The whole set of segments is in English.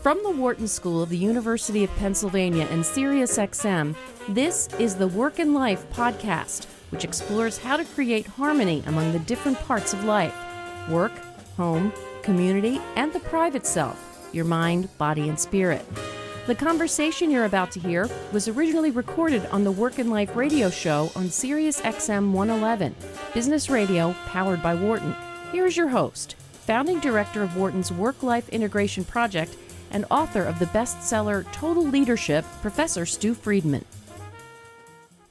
From the Wharton School of the University of Pennsylvania and SiriusXM, this is the Work and Life podcast, which explores how to create harmony among the different parts of life: work, home, community, and the private self, your mind, body, and spirit. The conversation you're about to hear was originally recorded on the Work and Life radio show on SiriusXM 111, business radio powered by Wharton. Here's your host, founding director of Wharton's Work-Life Integration Project and author of the bestseller Total Leadership, Professor Stu Friedman.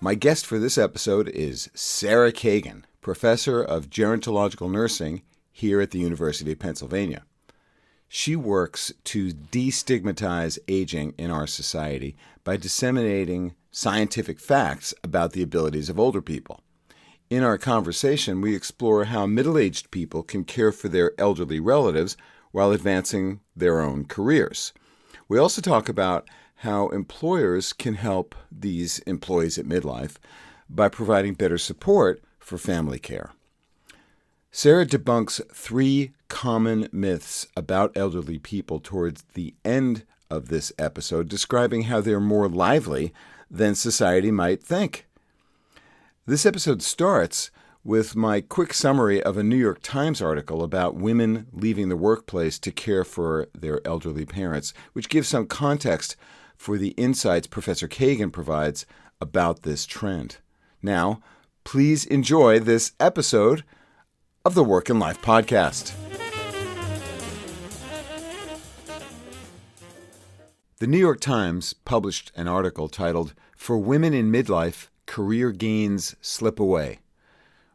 My guest for this episode is Sarah Kagan, professor of Gerontological nursing here at the University of Pennsylvania. She works to destigmatize aging in our society by disseminating scientific facts about the abilities of older people. In our conversation, we explore how middle-aged people can care for their elderly relatives while advancing their own careers. We also talk about how employers can help these employees at midlife by providing better support for family care. Sarah debunks 3 common myths about elderly people towards the end of this episode, describing how they're more lively than society might think. This episode starts with my quick summary of a New York Times article about women leaving the workplace to care for their elderly parents, which gives some context for the insights Professor Kagan provides about this trend. Now, please enjoy this episode of the Work and Life podcast. The New York Times published an article titled, "For Women in Midlife, Career Gains Slip Away,"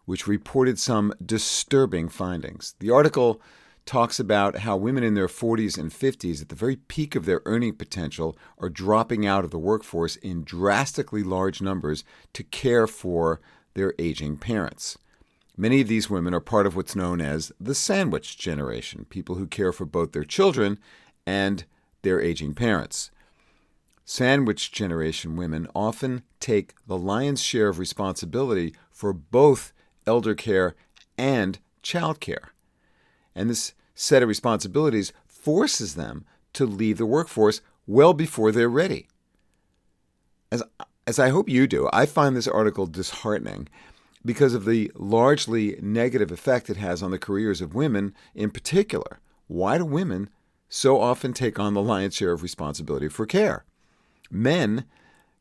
which reported some disturbing findings. The article talks about how women in their 40s and 50s, at the very peak of their earning potential, are dropping out of the workforce in drastically large numbers to care for their aging parents. Many of these women are part of what's known as the sandwich generation, people who care for both their children and their aging parents. Sandwich generation women often take the lion's share of responsibility for both elder care and child care. And this set of responsibilities forces them to leave the workforce well before they're ready. As I hope you do, I find this article disheartening because of the largely negative effect it has on the careers of women in particular. Why do women so often take on the lion's share of responsibility for care? Men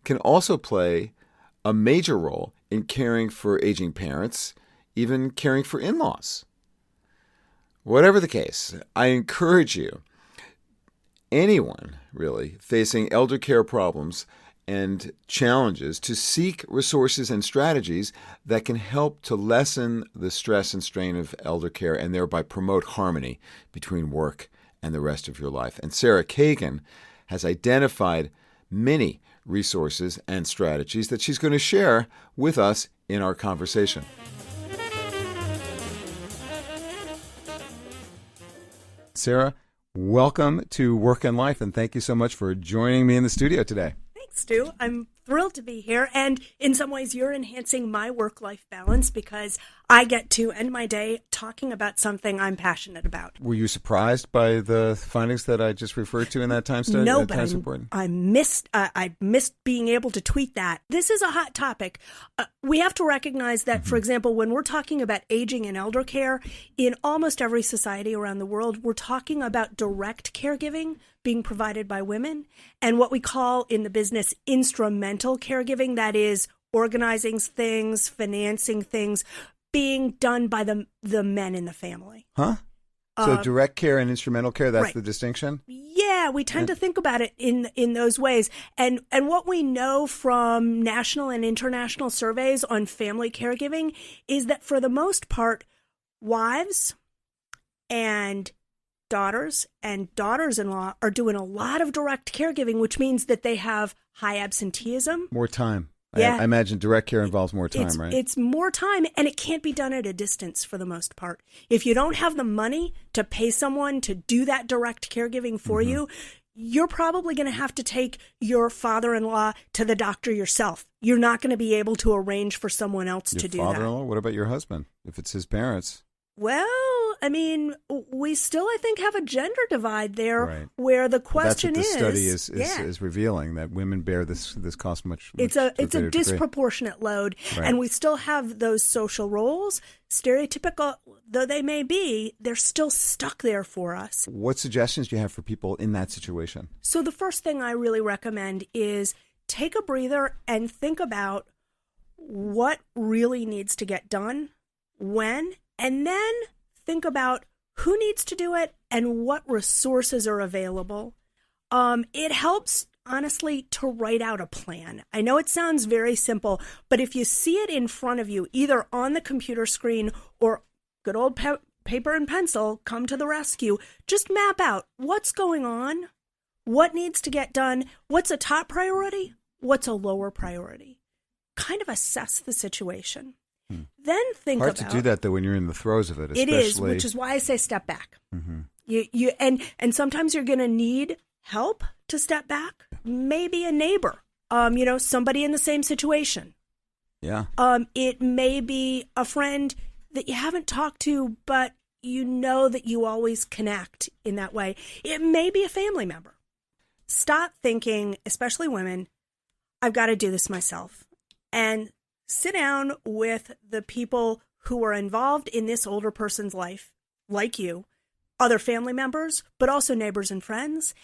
can also play a major role in caring for aging parents, even caring for in-laws. Whatever the case, I encourage you, anyone really facing elder care problems and challenges, to seek resources and strategies that can help to lessen the stress and strain of elder care and thereby promote harmony between work and the rest of your life. And Sarah Kagan has identified many resources and strategies that she's going to share with us in our conversation. Sarah, welcome to Work and Life, and thank you so much for joining me in the studio today. Thanks, Stu. I'm thrilled to be here, and in some ways you're enhancing my work-life balance because I get to end my day talking about something I'm passionate about. Were you surprised by the findings that I just referred to in that time study? No, but I missed being able to tweet that. This is a hot topic. We have to recognize that, for example, when we're talking about aging and elder care, in almost every society around the world, we're talking about direct caregiving being provided by women and what we call in the business instrumental caregiving, that is organizing things, financing things, being done by the men in the family. Huh? So direct care and instrumental care, that's right. The distinction? Yeah, we tend to think about it in those ways. And what we know from national and international surveys on family caregiving is that for the most part, wives and daughters and daughters-in-law are doing a lot of direct caregiving, which means that they have high absenteeism. More time. Yeah. I imagine direct care involves more time, right? It's more time, and it can't be done at a distance for the most part. If you don't have the money to pay someone to do that direct caregiving for you, you're probably going to have to take your father-in-law to the doctor yourself. You're not going to be able to arrange for someone else to do that. Your father-in-law? What about your husband, if it's his parents? Well, I mean, we still, I think, have a gender divide there, Right. where the question That's what the is, study is revealing, that women bear this cost much. it's a greater degree. disproportionate load, Right. and we still have those social roles, stereotypical though they may be, they're still stuck there for us. What suggestions do you have for people in that situation? So the first thing I really recommend is take a breather and think about what really needs to get done, when, and then think about who needs to do it and what resources are available. It helps, honestly, to write out a plan. I know it sounds very simple, but if you see it in front of you, either on the computer screen or good old paper and pencil come to the rescue, just map out what's going on, what needs to get done, what's a top priority, what's a lower priority. Kind of assess the situation. Then think Hard about... to do that, though, when you're in the throes of it, It especially... is, which is why I say step back. Mm-hmm. And sometimes you're going to need help to step back. Maybe a neighbor, somebody in the same situation. Yeah. It may be a friend that you haven't talked to, but you know that you always connect in that way. It may be a family member. Stop thinking, especially women, I've got to do this myself. And sit down with the people who are involved in this older person's life, like you, other family members, but also neighbors and friends,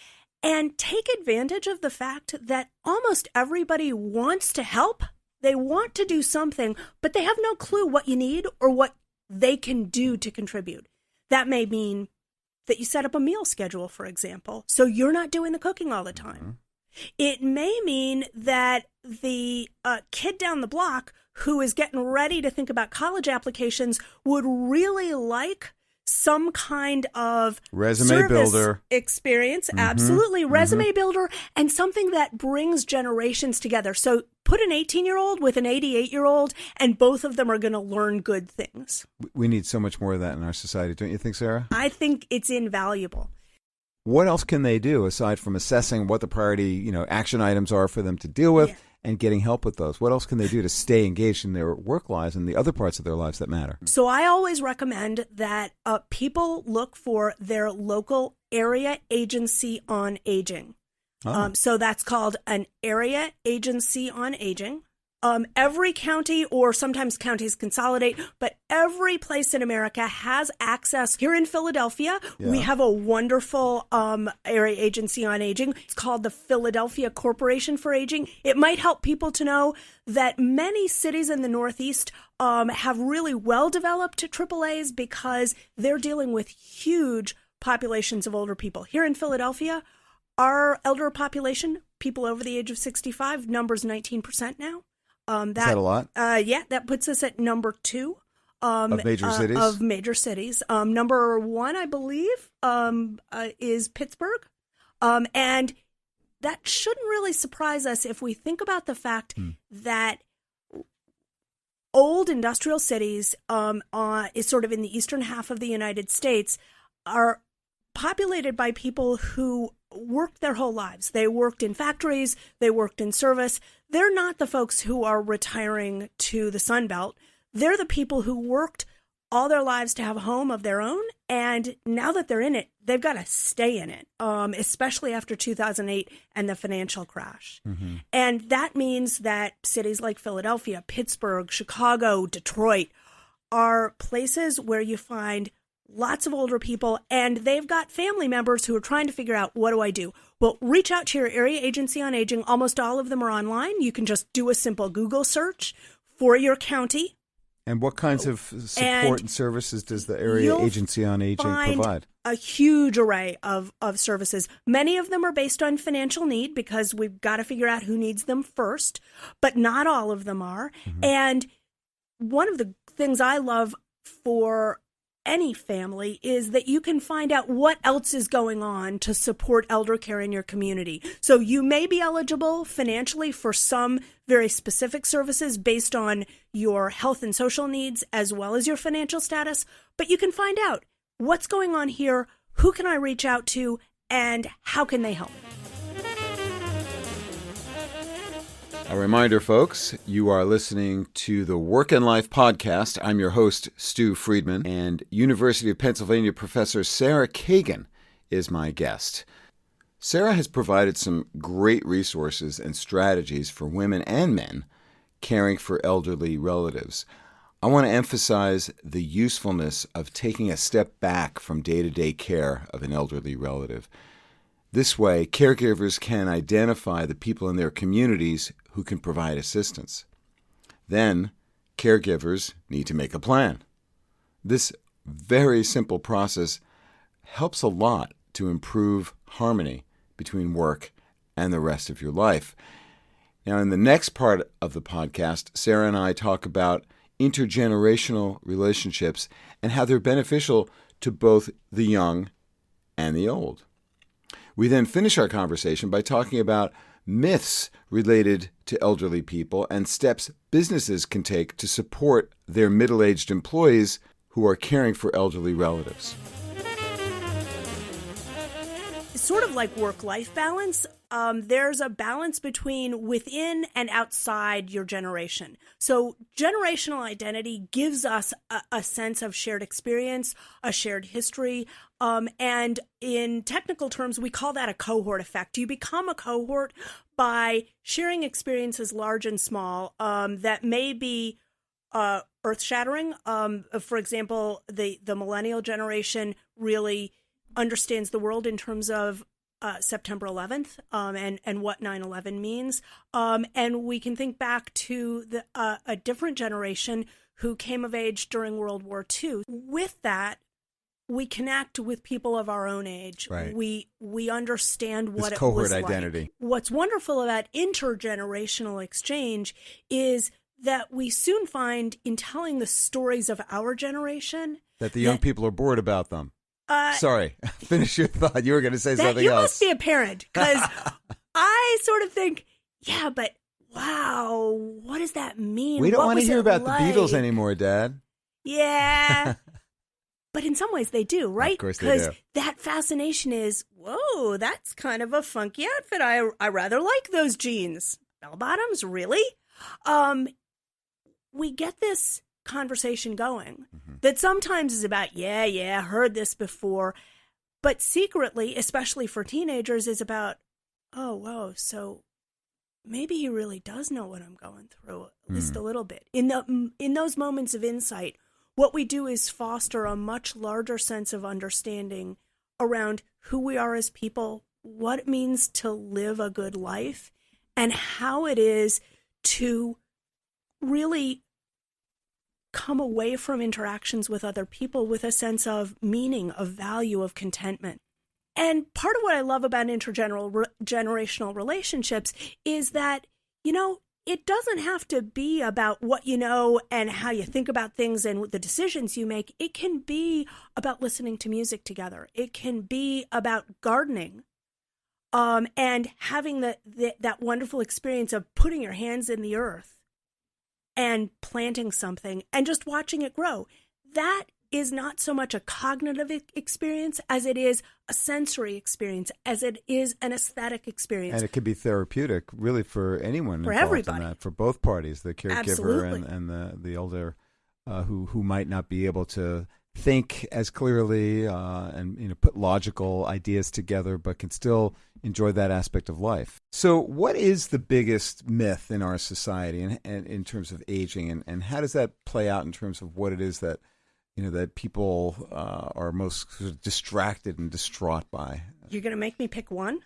and take advantage of the fact that almost everybody wants to help. They want to do something, but they have no clue what you need or what they can do to contribute. That may mean that you set up a meal schedule, for example, so you're not doing the cooking all the time. Mm-hmm. It may mean that the kid down the block who is getting ready to think about college applications would really like some kind of resume builder experience. Mm-hmm. Absolutely. Resume builder, and something that brings generations together. So put an 18-year-old with an 88-year-old, and both of them are going to learn good things. We need so much more of that in our society, don't you think, Sarah? I think it's invaluable. What else can they do aside from assessing what the priority, action items are for them to deal with and getting help with those? What else can they do to stay engaged in their work lives and the other parts of their lives that matter? So I always recommend that people look for their local area agency on aging. Oh. So that's called an area agency on aging. Every county, or sometimes counties consolidate, but every place in America has access. Here in Philadelphia, we have a wonderful area agency on aging. It's called the Philadelphia Corporation for Aging. It might help people to know that many cities in the Northeast have really well-developed AAAs because they're dealing with huge populations of older people. Here in Philadelphia, our elder population, people over the age of 65, number's 19% now. Is that a lot? That puts us at number 2 of major cities. Of major cities. Number 1, I believe, is Pittsburgh, and that shouldn't really surprise us if we think about the fact that old industrial cities, is sort of in the eastern half of the United States, are populated by people who worked their whole lives. They worked in factories, they worked in service. They're not the folks who are retiring to the Sun Belt. They're the people who worked all their lives to have a home of their own, and now that they're in it, they've got to stay in it, especially after 2008 and the financial crash. Mm-hmm. And that means that cities like Philadelphia, Pittsburgh, Chicago, Detroit are places where you find lots of older people, and they've got family members who are trying to figure out, what do I do? Well, reach out to your area agency on aging. Almost all of them are online. You can just do a simple Google search for your county. And what kinds of support and services does the area agency on aging provide? A huge array of services. Many of them are based on financial need because we've got to figure out who needs them first, but not all of them are. Mm-hmm. And one of the things I love for any family is that you can find out what else is going on to support elder care in your community. So you may be eligible financially for some very specific services based on your health and social needs as well as your financial status, but you can find out what's going on here, who can I reach out to, and how can they help? A reminder, folks, you are listening to the Work and Life podcast. I'm your host, Stu Friedman, and University of Pennsylvania professor Sarah Kagan is my guest. Sarah has provided some great resources and strategies for women and men caring for elderly relatives. I want to emphasize the usefulness of taking a step back from day-to-day care of an elderly relative. This way, caregivers can identify the people in their communities who can provide assistance. Then, caregivers need to make a plan. This very simple process helps a lot to improve harmony between work and the rest of your life. Now, in the next part of the podcast, Sarah and I talk about intergenerational relationships and how they're beneficial to both the young and the old. We then finish our conversation by talking about myths related to elderly people and steps businesses can take to support their middle-aged employees who are caring for elderly relatives. It's sort of like work-life balance. There's a balance between within and outside your generation. So generational identity gives us a sense of shared experience, a shared history, and in technical terms, we call that a cohort effect. You become a cohort by sharing experiences large and small that may be earth-shattering. For example, the millennial generation really understands the world in terms of September 11th and what 9/11 means. And we can think back to a different generation who came of age during World War II. With that, we connect with people of our own age. Right. We understand what this it was cohort identity. like. What's wonderful about intergenerational exchange is that we soon find in telling the stories of our generation That the young people are bored about them. Sorry, finish your thought. You were going to say something you else. Must be a parent, because I sort of think, yeah, but wow, what does that mean? We don't What want to was hear it about like? the Beatles anymore, Dad. Yeah. But in some ways they do, right? Of course they Because do. that fascination is, whoa, that's kind of a funky outfit. I rather like those jeans. Bell bottoms, really? We get this conversation going that sometimes is about, yeah, heard this before. But secretly, especially for teenagers, is about, oh, whoa, so maybe he really does know what I'm going through, at least a little bit. In those moments of insight, what we do is foster a much larger sense of understanding around who we are as people, what it means to live a good life, and how it is to really come away from interactions with other people with a sense of meaning, of value, of contentment. And part of what I love about intergenerational relationships is that, it doesn't have to be about what you know and how you think about things and the decisions you make. It can be about listening to music together. It can be about gardening and having that wonderful experience of putting your hands in the earth and planting something and just watching it grow. That is not so much a cognitive experience as it is a sensory experience, as it is an aesthetic experience. And it could be therapeutic, really, for anyone for involved everybody. in that, for both parties, the caregiver Absolutely. and the older who might not be able to think as clearly and put logical ideas together, but can still enjoy that aspect of life. So what is the biggest myth in our society and in terms of aging, and how does that play out in terms of what it is that that people are most sort of distracted and distraught by? You're going to make me pick one?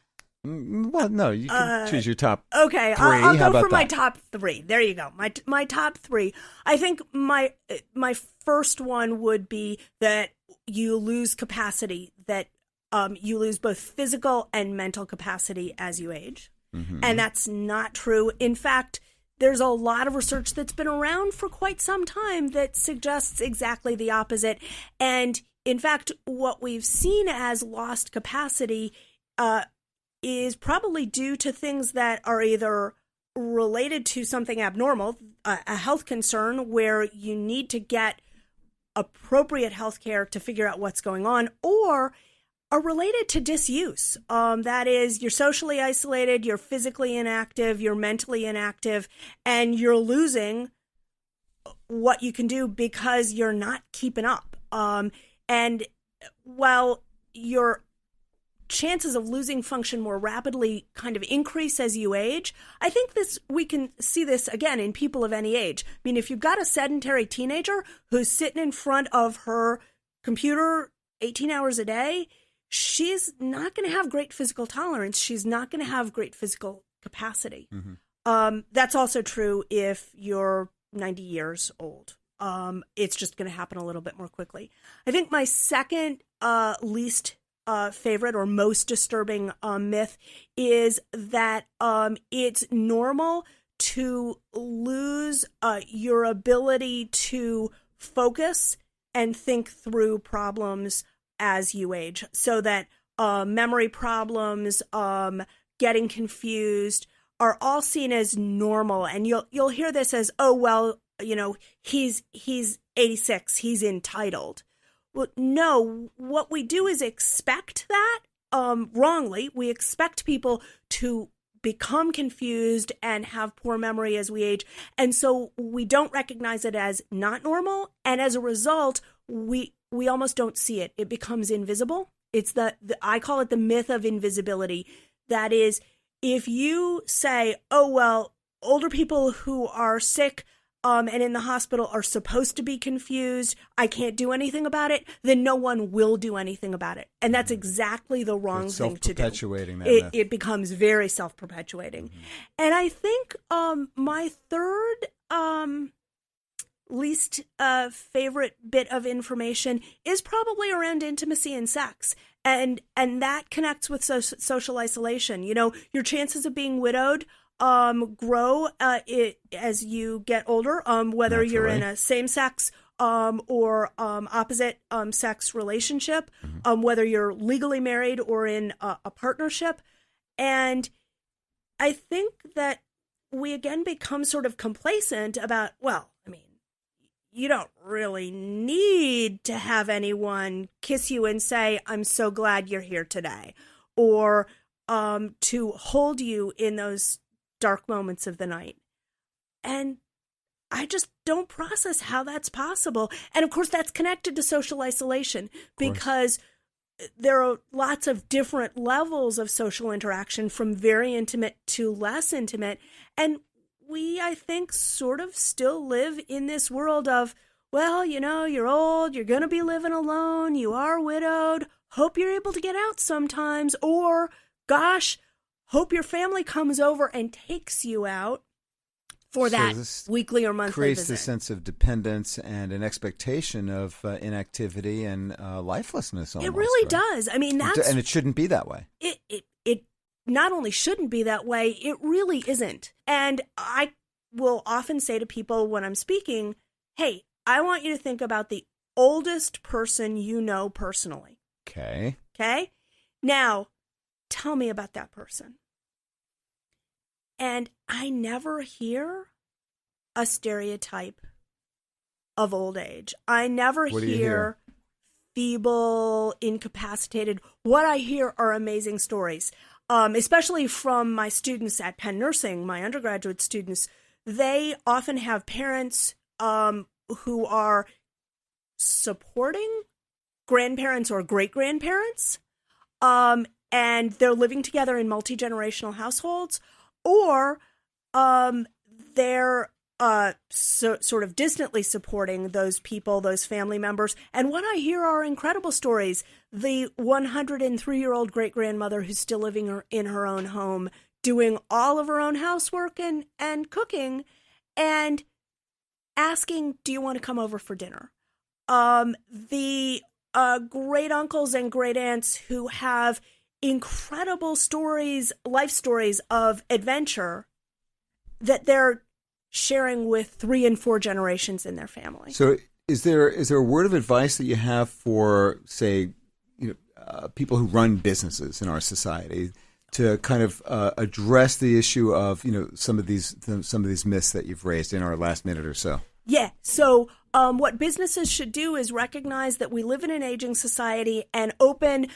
Well, no, you can choose your top Okay, three. I'll How go about for my that? top three. There you go. My top three. I think my first one would be that you lose capacity, that you lose both physical and mental capacity as you age. And that's not true. In fact, there's a lot of research that's been around for quite some time that suggests exactly the opposite. And in fact, what we've seen as lost capacity is probably due to things that are either related to something abnormal, a health concern where you need to get appropriate health care to figure out what's going on, or are related to disuse. That is, you're socially isolated, you're physically inactive, you're mentally inactive, and you're losing what you can do because you're not keeping up. And while your chances of losing function more rapidly kind of increase as you age, I think we can see this again in people of any age. I mean, if you've got a sedentary teenager who's sitting in front of her computer 18 hours a day, she's not going to have great physical tolerance. She's not going to have great physical capacity. Mm-hmm. That's also true if you're 90 years old. It's just going to happen a little bit more quickly. I think my second least favorite or most disturbing myth is that it's normal to lose your ability to focus and think through problems as you age, so that memory problems, getting confused are all seen as normal. And you'll hear this as, oh, well, he's 86, he's entitled. Well, no, what we do is expect that wrongly. We expect people to become confused and have poor memory as we age. And so we don't recognize it as not normal. And as a result, we almost don't see it. It becomes invisible. It's I call it the myth of invisibility. That is, if you say, oh, well, older people who are sick and in the hospital are supposed to be confused, I can't do anything about it, then no one will do anything about it. And that's exactly the wrong thing to do. Self-perpetuating that myth. It becomes very self-perpetuating. Mm-hmm. And I think my third least favorite bit of information is probably around intimacy and sex. And that connects with social isolation. Your chances of being widowed grow as you get older, whether Naturally. You're in a same-sex or opposite sex relationship, mm-hmm. Whether you're legally married or in a partnership. And I think that we again become sort of complacent about, well, I mean, you don't really need to have anyone kiss you and say, I'm so glad you're here today, or to hold you in those dark moments of the night. And I just don't process how that's possible. And of course, that's connected to social isolation, because there are lots of different levels of social interaction, from very intimate to less intimate. And we, I think, sort of still live in this world of, well, you're old, you're going to be living alone, you are widowed, hope you're able to get out sometimes, or, gosh, hope your family comes over and takes you out for that weekly or monthly creates visit. The sense of dependence and an expectation of inactivity and lifelessness almost. It really right? does. I mean, and it shouldn't be that way. It not only shouldn't be that way, it really isn't. And I will often say to people when I'm speaking, hey, I want you to think about the oldest person you know personally. Okay. Now, tell me about that person. And I never hear a stereotype of old age. I never hear feeble, incapacitated. What I hear are amazing stories, especially from my students at Penn Nursing, my undergraduate students. They often have parents who are supporting grandparents or great-grandparents, and they're living together in multi-generational households, or they're sort of distantly supporting those people, those family members. And what I hear are incredible stories. The 103-year-old great-grandmother who's still living in her own home, doing all of her own housework and cooking, and asking, do you want to come over for dinner? The great uncles and great aunts who have incredible stories, life stories of adventure that they're sharing with 3 and 4 generations in their family. So is there a word of advice that you have for, say, people who run businesses in our society to kind of address the issue of some of these myths that you've raised in our last minute or so? Yeah. So what businesses should do is recognize that we live in an aging society and open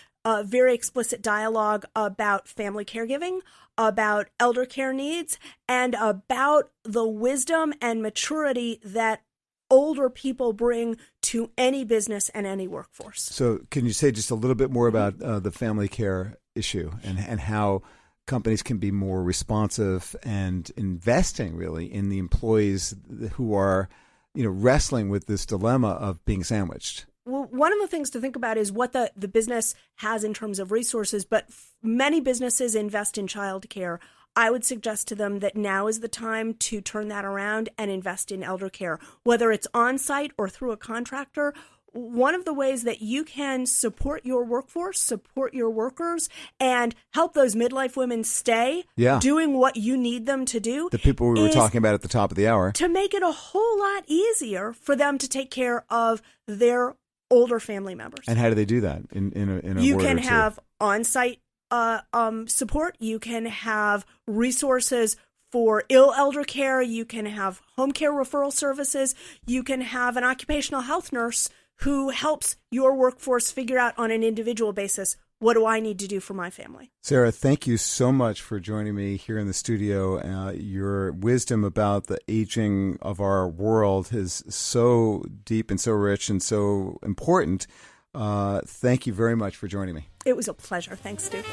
very explicit dialogue about family caregiving, about elder care needs, and about the wisdom and maturity that older people bring to any business and any workforce. So can you say just a little bit more about the family care issue and how companies can be more responsive and investing really in the employees who are, wrestling with this dilemma of being sandwiched? Well, one of the things to think about is what the business has in terms of resources, but many businesses invest in childcare. I would suggest to them that now is the time to turn that around and invest in elder care, whether it's on-site or through a contractor. One of the ways that you can support your workforce, support your workers, and help those midlife women stay doing what you need them to do. The people we were talking about at the top of the hour. To make it a whole lot easier for them to take care of their older family members. And how do they do that in a You word can or two? have on-site support. You can have resources for ill elder care. You can have home care referral services. You can have an occupational health nurse who helps your workforce figure out on an individual basis, what do I need to do for my family? Sarah, thank you so much for joining me here in the studio. Your wisdom about the aging of our world is so deep and so rich and so important. Thank you very much for joining me. It was a pleasure. Thanks, Stu.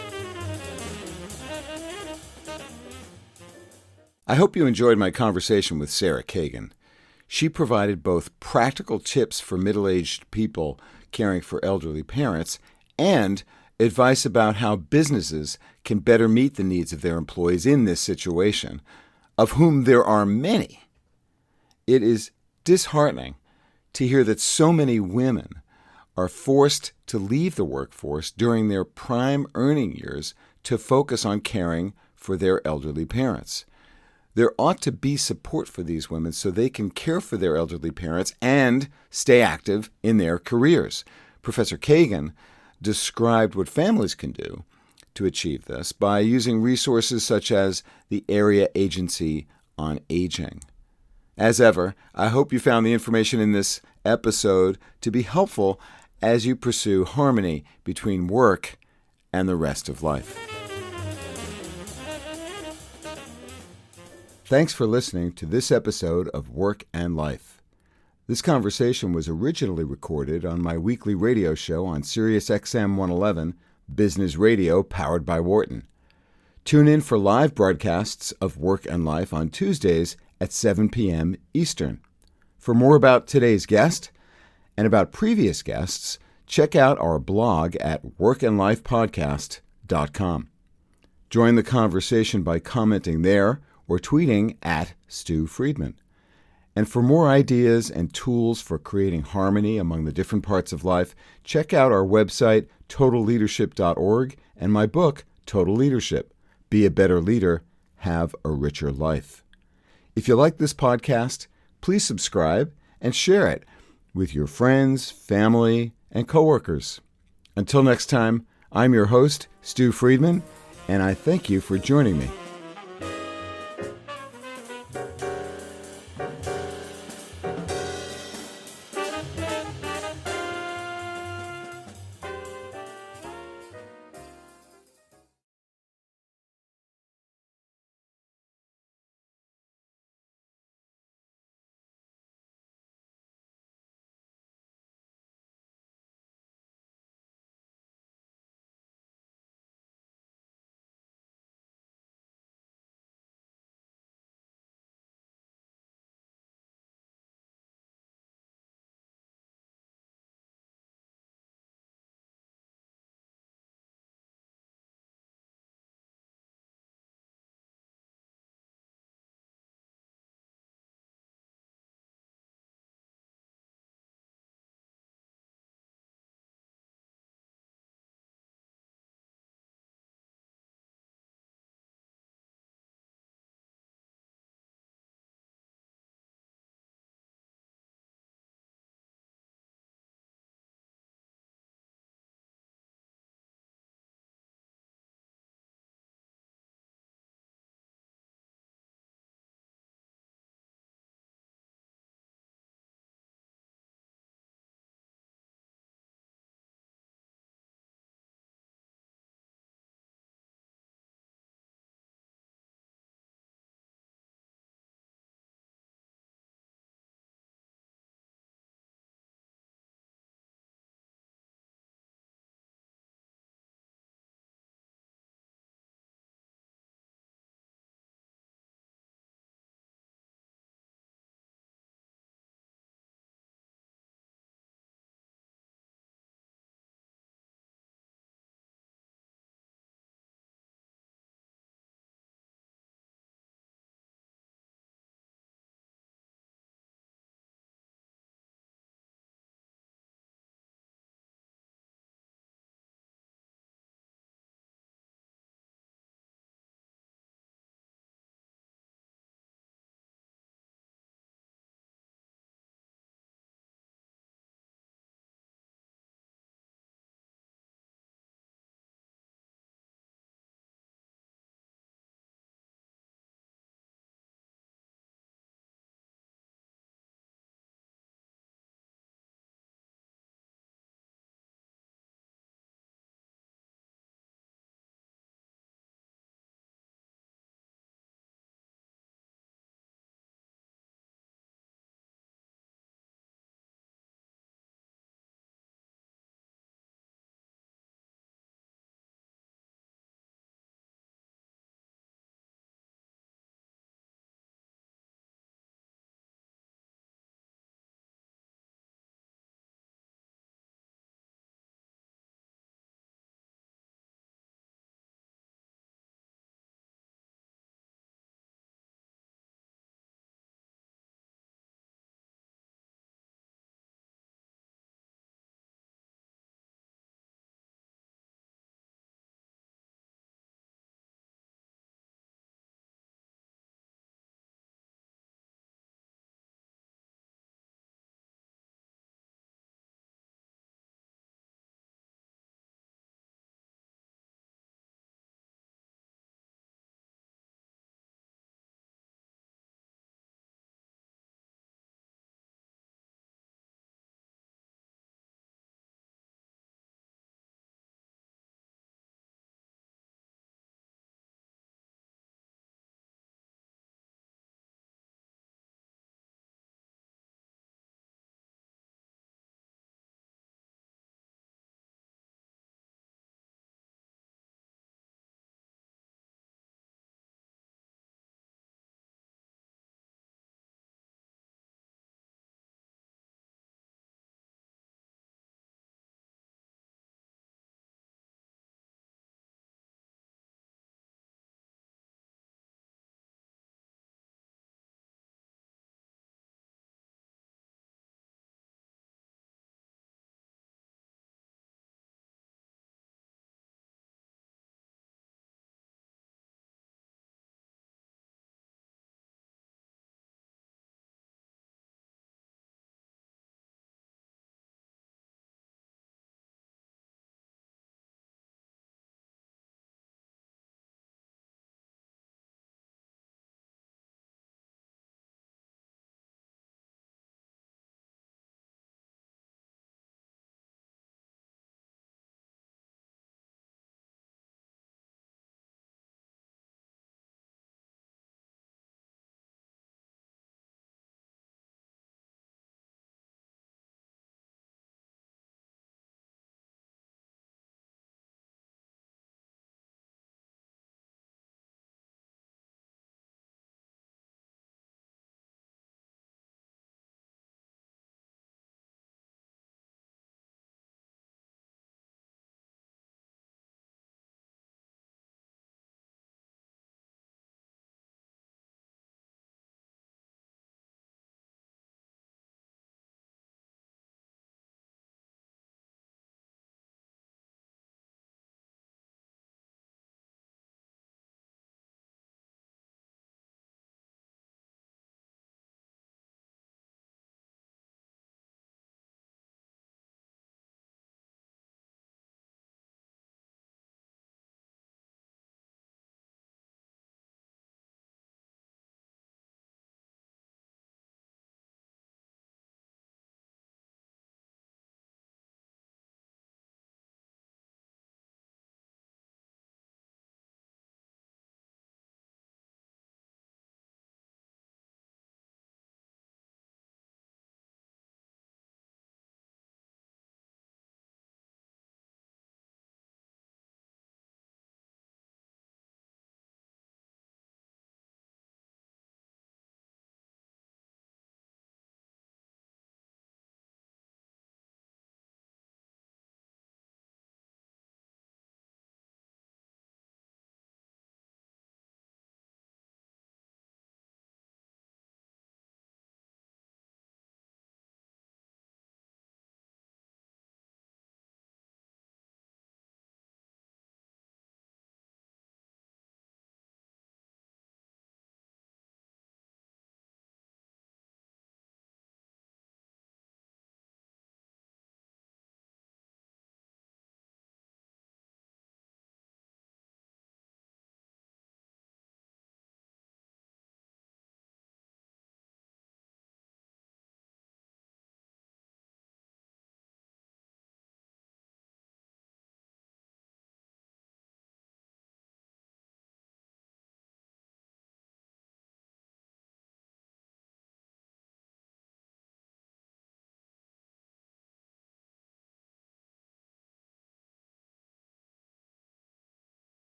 I hope you enjoyed my conversation with Sarah Kagan. She provided both practical tips for middle-aged people caring for elderly parents and advice about how businesses can better meet the needs of their employees in this situation, of whom there are many. It is disheartening to hear that so many women are forced to leave the workforce during their prime earning years to focus on caring for their elderly parents. There ought to be support for these women so they can care for their elderly parents and stay active in their careers. Professor Kagan described what families can do to achieve this by using resources such as the Area Agency on Aging. As ever, I hope you found the information in this episode to be helpful as you pursue harmony between work and the rest of life. Thanks for listening to this episode of Work and Life. This conversation was originally recorded on my weekly radio show on Sirius XM 111, Business Radio powered by Wharton. Tune in for live broadcasts of Work and Life on Tuesdays at 7 p.m. Eastern. For more about today's guest and about previous guests, check out our blog at workandlifepodcast.com. Join the conversation by commenting there or tweeting at Stu Friedman. And for more ideas and tools for creating harmony among the different parts of life, check out our website, totalleadership.org, and my book, Total Leadership. Be a better leader, have a richer life. If you like this podcast, please subscribe and share it with your friends, family, and coworkers. Until next time, I'm your host, Stu Friedman, and I thank you for joining me.